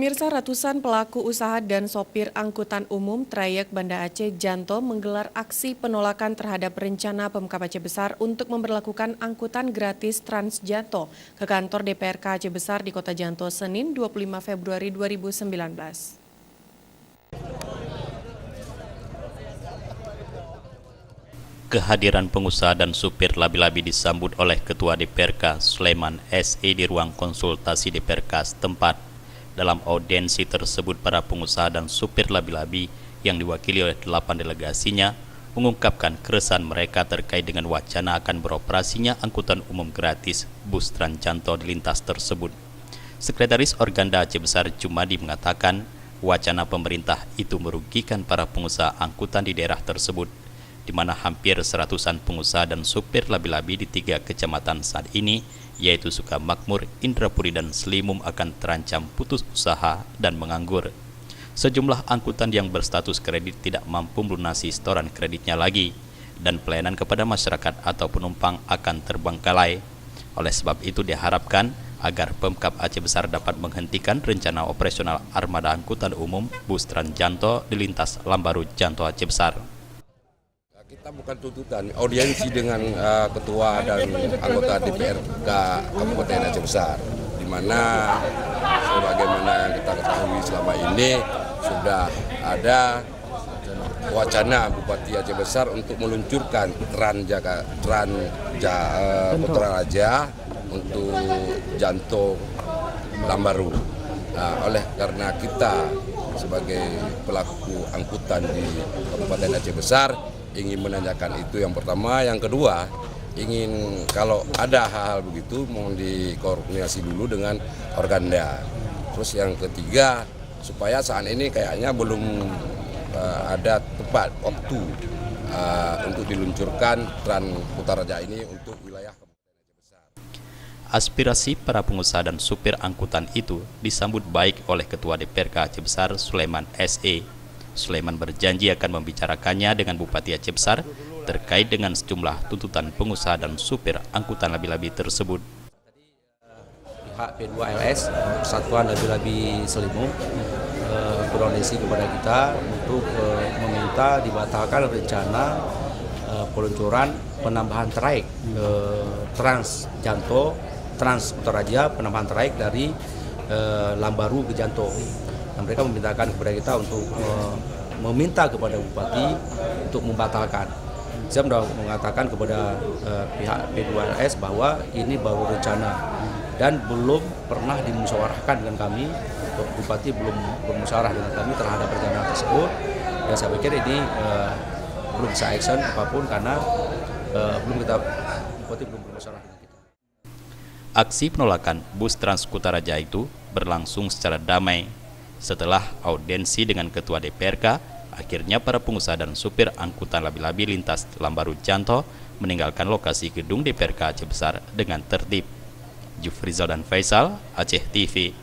Pemirsa, ratusan pelaku usaha dan sopir angkutan umum trayek Banda Aceh Janto menggelar aksi penolakan terhadap rencana Pemkab Aceh Besar untuk memberlakukan angkutan gratis Trans Janto ke kantor DPRK Aceh Besar di Kota Janto Senin 25 Februari 2019. Kehadiran pengusaha dan supir labi-labi disambut oleh Ketua DPRK Sulaiman SE di ruang konsultasi DPRK setempat. Dalam audiensi tersebut, para pengusaha dan supir labi-labi yang diwakili oleh 8 delegasinya mengungkapkan keresahan mereka terkait dengan wacana akan beroperasinya angkutan umum gratis bus Trans Janto di lintas tersebut. Sekretaris Organda Aceh Besar Jumadi mengatakan wacana pemerintah itu merugikan para pengusaha angkutan di daerah tersebut, di mana hampir seratusan pengusaha dan supir labi-labi di 3 kecamatan saat ini, yaitu Sukamakmur, Indrapuri, dan Selimum akan terancam putus usaha dan menganggur. Sejumlah angkutan yang berstatus kredit tidak mampu melunasi setoran kreditnya lagi, dan pelayanan kepada masyarakat atau penumpang akan terbengkalai. Oleh sebab itu diharapkan agar Pemkab Aceh Besar dapat menghentikan rencana operasional armada angkutan umum bus Trans Janto di lintas Lambaru Janto Aceh Besar. Kita bukan tuntutan, audiensi dengan ketua dan anggota DPRK Kabupaten Aceh Besar, di mana sebagaimana yang kita ketahui selama ini sudah ada wacana Bupati Aceh Besar untuk meluncurkan Putraraja untuk Janto Lambaru. Nah, oleh karena kita sebagai pelaku angkutan di Kabupaten Aceh Besar ingin menanyakan itu yang pertama, yang kedua ingin kalau ada hal-hal begitu mohon dikoordinasi dulu dengan Organda. Terus yang ketiga supaya saat ini kayaknya belum ada tepat waktu untuk diluncurkan Trans Putraraja ini untuk wilayah Kabupaten Aceh Besar. Aspirasi para pengusaha dan supir angkutan itu disambut baik oleh Ketua DPRK Aceh Besar Sulaiman SE. Sulaiman berjanji akan membicarakannya dengan Bupati Aceh Besar terkait dengan sejumlah tuntutan pengusaha dan supir angkutan labi-labi tersebut. Pihak P2LS, Persatuan Labi-Labi Selimum, berkoordinasi kepada kita untuk meminta dibatalkan rencana peluncuran penambahan trayek Trans Janto, Trans Putraraja, penambahan trayek dari Lambaru ke Janto. Dan mereka memintakan kepada kita untuk meminta kepada Bupati untuk membatalkan. Saya sudah mengatakan kepada pihak P2LS bahwa ini baru rencana dan belum pernah dimusyawarahkan dengan kami. Bupati belum bermusyawarah dengan kami terhadap rencana tersebut. Dan saya pikir ini belum bisa action apapun karena Bupati belum bermusyawarah dengan kita. Aksi penolakan bus Trans Putraraja itu berlangsung secara damai. Setelah audiensi dengan Ketua DPRK, akhirnya para pengusaha dan supir angkutan labi-labi lintas Lambaru Janto meninggalkan lokasi gedung DPRK Aceh Besar dengan tertib. Jufrizal dan Faisal, Aceh TV.